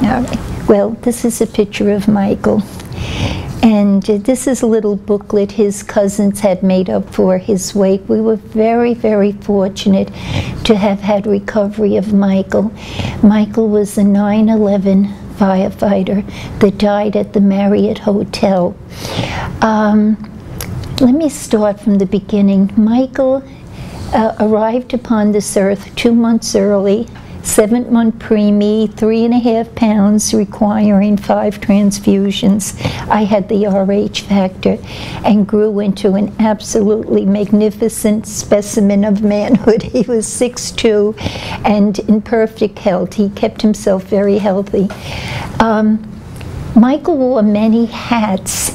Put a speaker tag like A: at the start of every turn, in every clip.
A: All right. Well, this is a picture of Michael. And this is a little booklet his cousins had made up for his wake. We were very, very fortunate to have had recovery of Michael. Michael was a 9/11 firefighter that died at the Marriott Hotel. Let me start from the beginning. Michael arrived upon this earth 2 months early, 7-month preemie, 3.5 pounds, requiring 5 transfusions. I had the RH factor and grew into an absolutely magnificent specimen of manhood. He was 6'2" and in perfect health. He kept himself very healthy. Michael wore many hats.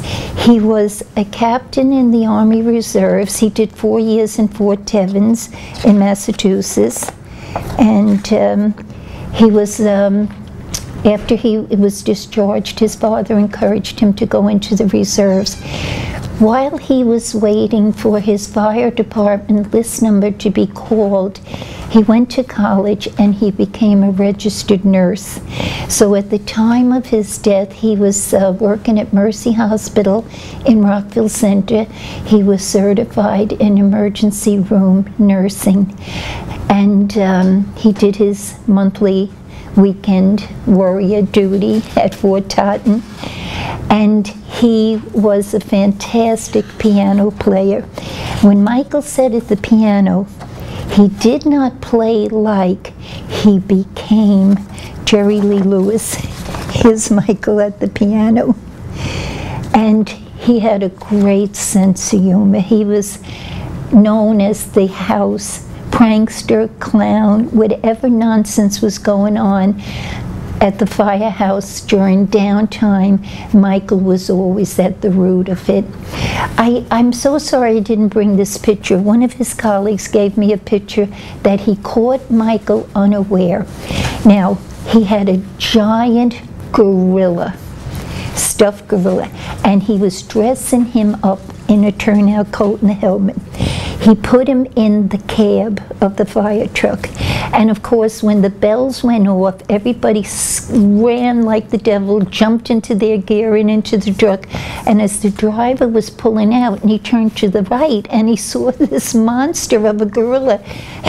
A: He was a captain in the Army Reserves. He did 4 years in Fort Devens in Massachusetts. And he was, after he was discharged, his father encouraged him to go into the reserves. While he was waiting for his fire department list number to be called, he went to college and he became a registered nurse. So at the time of his death, he was working at Mercy Hospital in Rockville Center. He was certified in emergency room nursing. And he did his monthly weekend warrior duty at Fort Totten. And he was a fantastic piano player. When Michael sat at the piano, he did not play like he became Jerry Lee Lewis. Here's Michael at the piano. And he had a great sense of humor. He was known as the house prankster, clown, whatever nonsense was going on at the firehouse during downtime, Michael was always at the root of it. I'm so sorry I didn't bring this picture. One of his colleagues gave me a picture that he caught Michael unaware. Now, he had a giant gorilla, stuffed gorilla, and he was dressing him up in a turnout coat and a helmet. He put him in the cab of the fire truck. And of course, when the bells went off, everybody ran like the devil, jumped into their gear and into the truck. And as the driver was pulling out, and he turned to the right, and he saw this monster of a gorilla,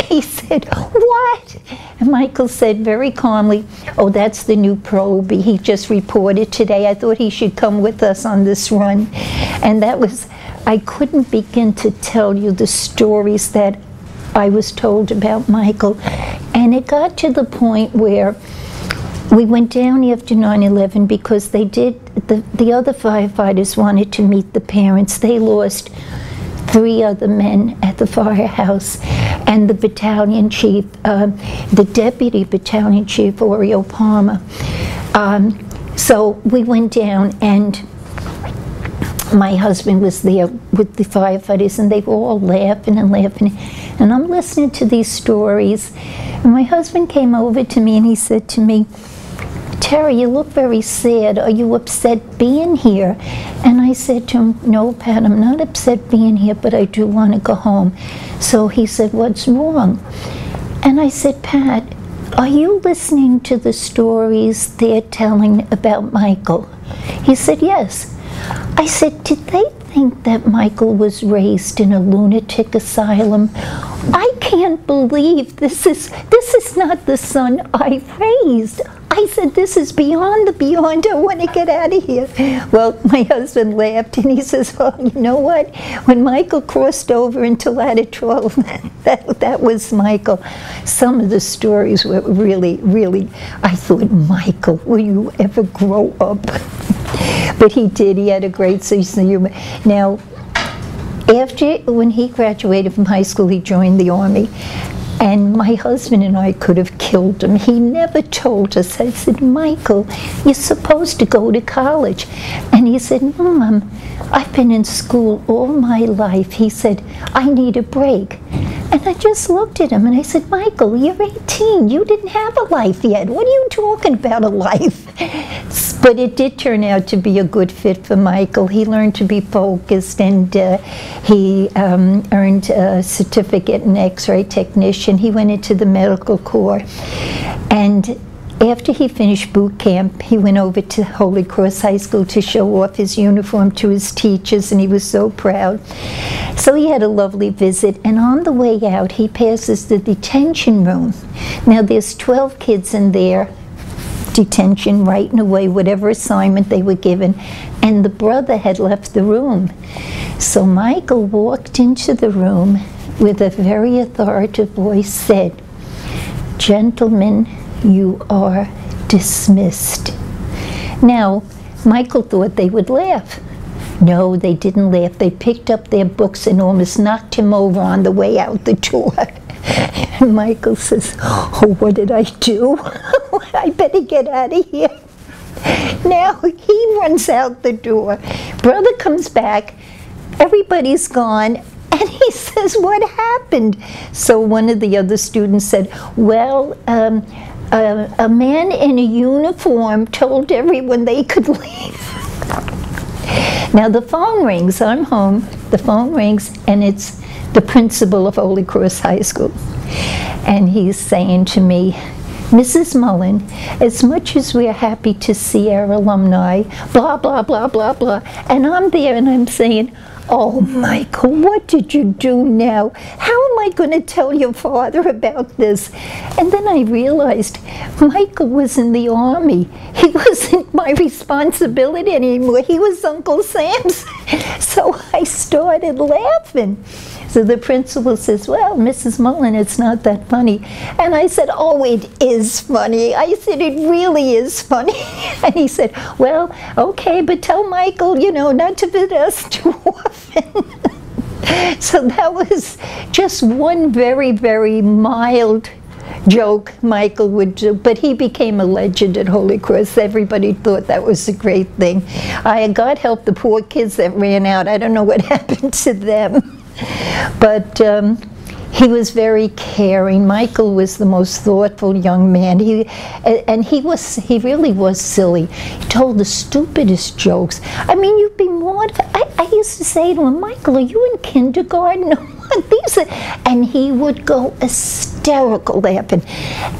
A: he said, "What?" And Michael said very calmly, "Oh, that's the new probe. He just reported today. I thought he should come with us on this run." And that was, I couldn't begin to tell you the stories that I was told about Michael. And it got to the point where we went down after 9/11 because they did, the other firefighters wanted to meet the parents. They lost 3 other men at the firehouse. And the battalion chief, the deputy battalion chief, Oriel Palmer. So we went down, and my husband was there with the firefighters, and they were all laughing and laughing. And I'm listening to these stories, and my husband came over to me and he said to me, "Terry, you look very sad. Are you upset being here?" And I said to him, "No, Pat, I'm not upset being here, but I do want to go home." So he said, "What's wrong?" And I said, "Pat, are you listening to the stories they're telling about Michael?" He said, "Yes." I said, "Did they think that Michael was raised in a lunatic asylum? I can't believe this is not the son I raised." I said, "This is beyond the beyond. I want to get out of here." Well, my husband laughed and he says, "Well, you know what? When Michael crossed over into ladder 12, that was Michael." Some of the stories were really, really, I thought, "Michael, will you ever grow up?" But he did. He had a great sense of humor. Now, when he graduated from high school, he joined the Army. And my husband and I could have killed him. He never told us. I said, "Michael, you're supposed to go to college." And he said, "Mom, I've been in school all my life." He said, "I need a break." And I just looked at him and I said, "Michael, you're 18. You didn't have a life yet. What are you talking about, a life?" But it did turn out to be a good fit for Michael. He learned to be focused, and he earned a certificate in X-ray technician. He went into the medical corps. And after he finished boot camp, he went over to Holy Cross High School to show off his uniform to his teachers, and he was so proud. So he had a lovely visit, and on the way out, he passes the detention room. Now, there's 12 kids in there, detention, writing away whatever assignment they were given, and the brother had left the room. So Michael walked into the room with a very authoritative voice, said, "Gentlemen, you are dismissed." Now, Michael thought they would laugh. No, they didn't laugh. They picked up their books and almost knocked him over on the way out the door. And Michael says, "Oh, what did I do? I better get out of here." Now he runs out the door. Brother comes back. Everybody's gone. And he says, "What happened?" So one of the other students said, "Well, a man in a uniform told everyone they could leave." Now the phone rings. I'm home. The phone rings, and it's the principal of Holy Cross High School. And he's saying to me, "Mrs. Mullan, as much as we're happy to see our alumni, blah, blah, blah, blah, blah." And I'm there and I'm saying, "Oh, Michael, what did you do now? How am I going to tell your father about this?" And then I realized Michael was in the Army. He wasn't my responsibility anymore. He was Uncle Sam's. So I started laughing. So the principal says, "Well, Mrs. Mullan, it's not that funny." And I said, "Oh, it is funny." I said, "It really is funny." And he said, "Well, okay, but tell Michael, you know, not to visit us too often." So that was just one very, very mild joke Michael would do, but he became a legend at Holy Cross. Everybody thought that was a great thing. God help the poor kids that ran out. I don't know what happened to them. But he was very caring. Michael was the most thoughtful young man. He really was silly. He told the stupidest jokes. I mean, you'd be mortified. I used to say to him, "Michael, are you in kindergarten?" And he would go hysterical laughing.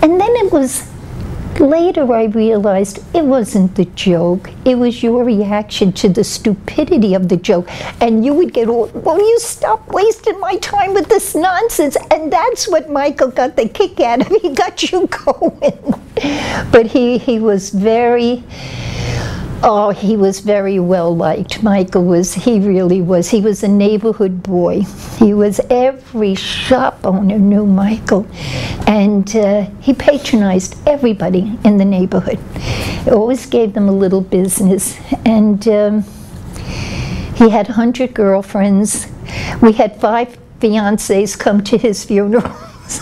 A: And then it was later I realized it wasn't the joke. It was your reaction to the stupidity of the joke. And you would get, "Will you stop wasting my time with this nonsense?" And that's what Michael got the kick out of. He got you going. But he was very, he was very well liked. Michael was, he really was. He was a neighborhood boy. He was, every shop owner knew Michael. And he patronized everybody in the neighborhood. He always gave them a little business. And he had 100 girlfriends. We had 5 fiancés come to his funerals.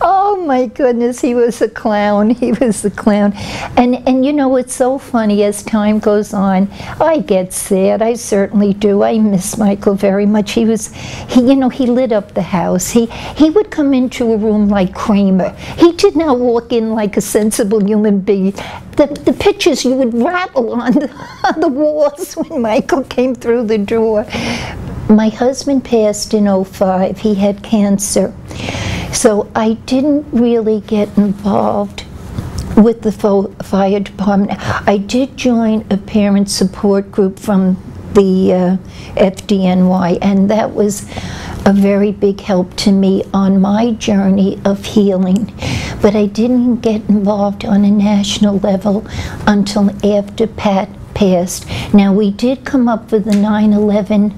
A: Oh my goodness, he was a clown. He was a clown. And you know, it's so funny as time goes on. I get sad. I certainly do. I miss Michael very much. He lit up the house. He would come into a room like Kramer. He did not walk in like a sensible human being. The pictures you would rattle on the walls when Michael came through the door. My husband passed in '05. He had cancer. So I didn't really get involved with the fire department. I did join a parent support group from the FDNY, and that was a very big help to me on my journey of healing. But I didn't get involved on a national level until after Pat passed. Now, we did come up with the 9/11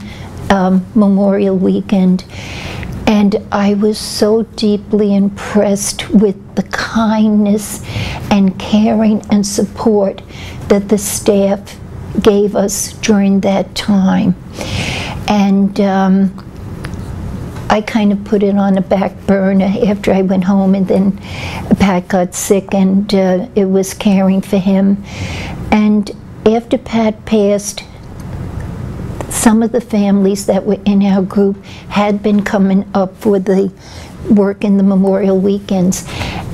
A: Memorial Weekend, and I was so deeply impressed with the kindness and caring and support that the staff gave us during that time. And I kind of put it on a back burner after I went home, and then Pat got sick, and it was caring for him. And after Pat passed, some of the families that were in our group had been coming up for the work in the Memorial Weekends.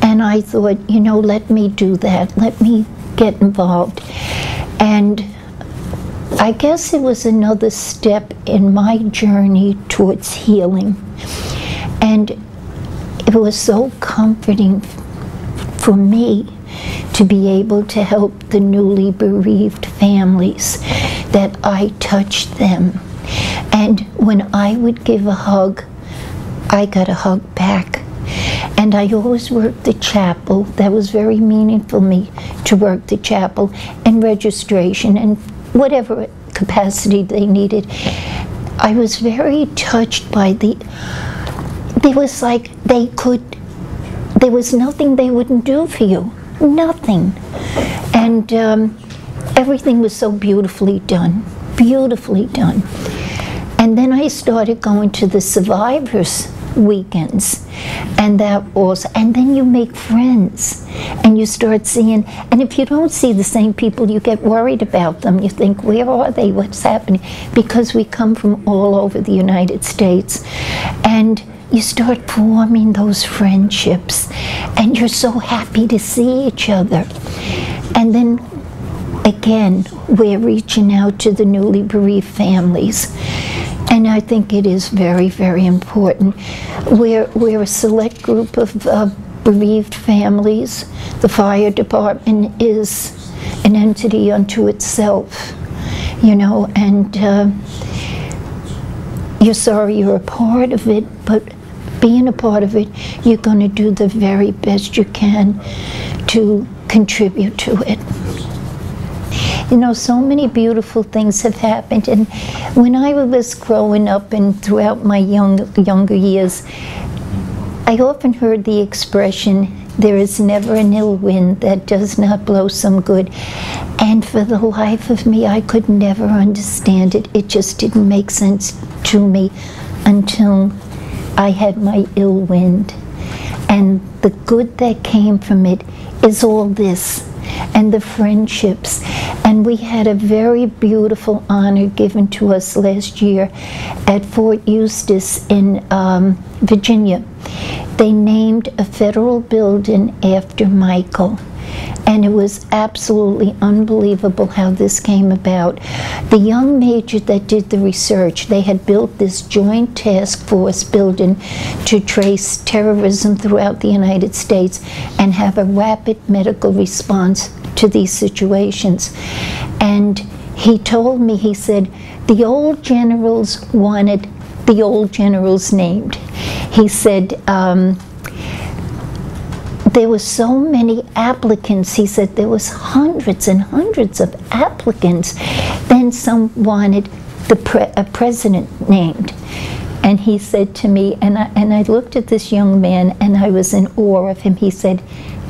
A: And I thought, you know, let me do that. Let me get involved. And I guess it was another step in my journey towards healing. And it was so comforting for me to be able to help the newly bereaved families, that I touched them. And when I would give a hug, I got a hug back. And I always worked the chapel. That was very meaningful me to work the chapel and registration and whatever capacity they needed. I was very touched by there was like there was nothing they wouldn't do for you. Nothing. And everything was so beautifully done. Beautifully done. And then I started going to the survivors' weekends, and then you make friends, and you start seeing, and if you don't see the same people, you get worried about them. You think, where are they? What's happening? Because we come from all over the United States, and you start forming those friendships, and you're so happy to see each other. And then again, we're reaching out to the newly bereaved families. And I think it is very, very important. We're a select group of bereaved families. The fire department is an entity unto itself, you know, and you're sorry you're a part of it, but being a part of it, you're going to do the very best you can to contribute to it. You know, so many beautiful things have happened, and when I was growing up and throughout my younger years, I often heard the expression, there is never an ill wind that does not blow some good. And for the life of me, I could never understand it. It just didn't make sense to me until I had my ill wind. And the good that came from it is all this, and the friendships. And we had a very beautiful honor given to us last year at Fort Eustis in Virginia. They named a federal building after Michael. And it was absolutely unbelievable how this came about. The young major that did the research, they had built this joint task force building to trace terrorism throughout the United States and have a rapid medical response to these situations. And he told me, he said, the old generals wanted the old generals named. He said, there were so many applicants. He said there was hundreds and hundreds of applicants. Then some wanted a president named. And he said to me, and I looked at this young man and I was in awe of him. He said,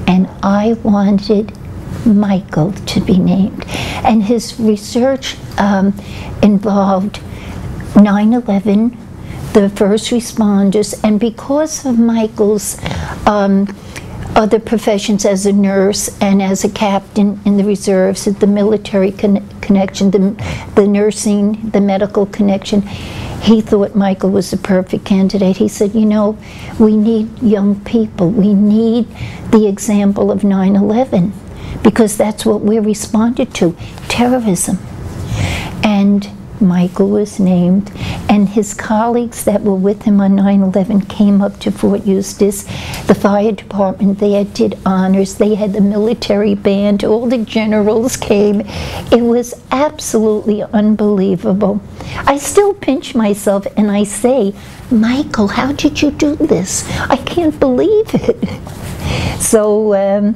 A: and I wanted Michael to be named. And his research involved 9/11, the first responders, and because of Michael's other professions as a nurse and as a captain in the reserves, the military connection, the nursing, the medical connection, he thought Michael was the perfect candidate. He said, you know, we need young people. We need the example of 9/11 because that's what we responded to, terrorism. And Michael was named, and his colleagues that were with him on 9/11 came up to Fort Eustis. The fire department there did honors. They had the military band. All the generals came. It was absolutely unbelievable. I still pinch myself and I say, Michael, how did you do this? I can't believe it. So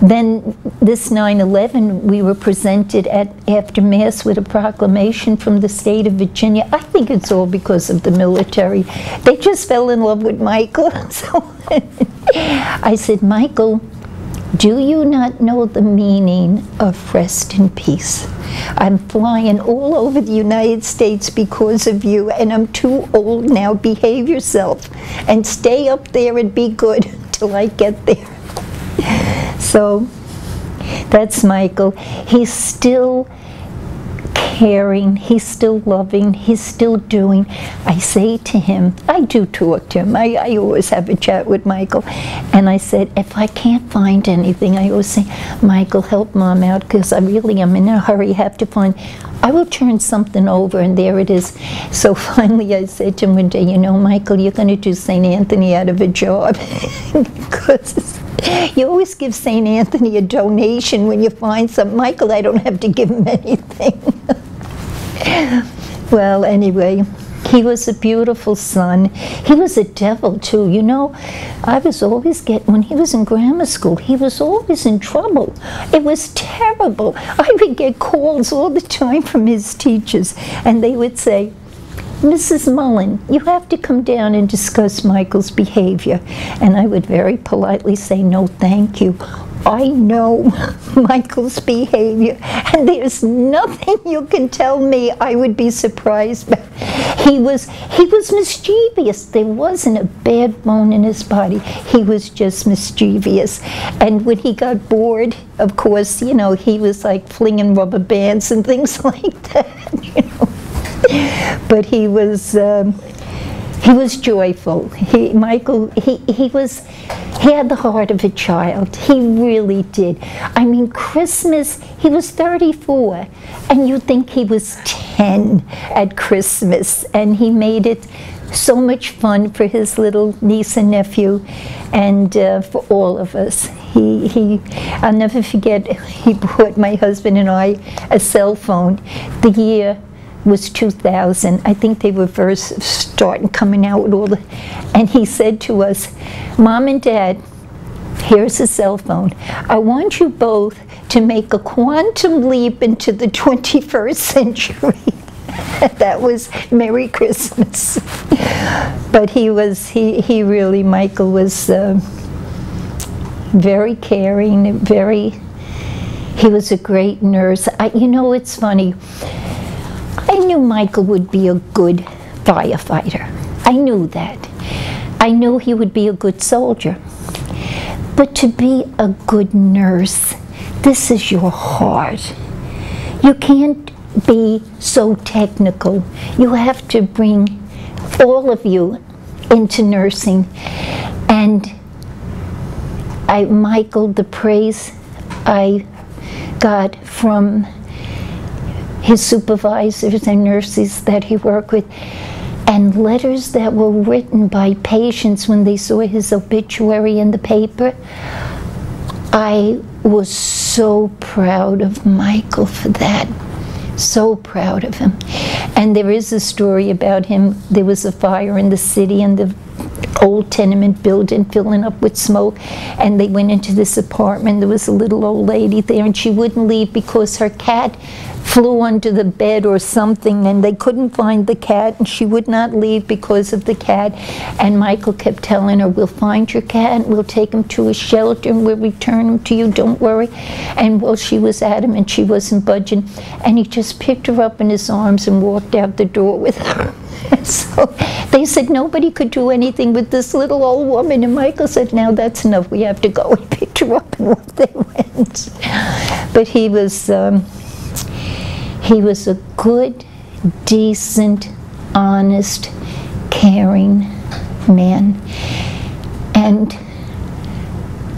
A: then this 9/11, we were presented after Mass with a proclamation from the state of Virginia. I think it's all because of the military. They just fell in love with Michael. So I said, Michael, do you not know the meaning of rest in peace? I'm flying all over the United States because of you, and I'm too old now. Behave yourself and stay up there and be good till I get there. So that's Michael. He still caring, he's still loving, he's still doing. I say to him, I do talk to him, I always have a chat with Michael, and I said, if I can't find anything, I always say, Michael, help Mom out, because I really am in a hurry, have to find, I will turn something over, and there it is. So finally I said to him one day, you know, Michael, you're going to do St. Anthony out of a job, because you always give St. Anthony a donation when you find something. Michael, I don't have to give him anything. Well, anyway, he was a beautiful son. He was a devil, too. You know, I was always when he was in grammar school, he was always in trouble. It was terrible. I would get calls all the time from his teachers, and they would say, Mrs. Mullan, you have to come down and discuss Michael's behavior. And I would very politely say, no, thank you. I know Michael's behavior, and there's nothing you can tell me I would be surprised by. He was mischievous. There wasn't a bad bone in his body. He was just mischievous. And when he got bored, of course, you know, he was like flinging rubber bands and things like that, you know. But he was joyful. Michael had the heart of a child. He really did. I mean, Christmas, he was 34, and you'd think he was 10 at Christmas, and he made it so much fun for his little niece and nephew, and for all of us. I'll never forget, he bought my husband and I a cell phone. The year was 2000. I think they were first starting coming out with all the, and he said to us, Mom and Dad, here's a cell phone. I want you both to make a quantum leap into the 21st century. That was Merry Christmas. But he really, Michael was very caring, he was a great nurse. You know, it's funny, I knew Michael would be a good firefighter. I knew that. I knew he would be a good soldier. But to be a good nurse, this is your heart. You can't be so technical. You have to bring all of you into nursing. And Michael, the praise I got from his supervisors and nurses that he worked with, and letters that were written by patients when they saw his obituary in the paper. I was so proud of Michael for that. So proud of him. And there is a story about him. There was a fire in the city, and the old tenement building filling up with smoke, and they went into this apartment. There was a little old lady there, and she wouldn't leave because her cat flew under the bed or something, and they couldn't find the cat, and she would not leave because of the cat. And Michael kept telling her, we'll find your cat, we'll take him to a shelter, and we'll return him to you, don't worry. And well, she was adamant, she wasn't budging, and he just picked her up in his arms and walked out the door with her. So they said nobody could do anything with this little old woman, and Michael said, now that's enough, we have to go. And picked her up, and off they went. But he was a good, decent, honest, caring man. And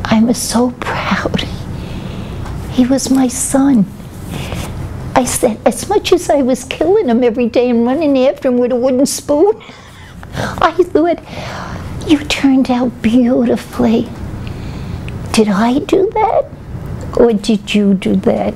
A: I'm so proud. He was my son. I said, as much as I was killing him every day and running after him with a wooden spoon, I thought, you turned out beautifully. Did I do that? Or did you do that?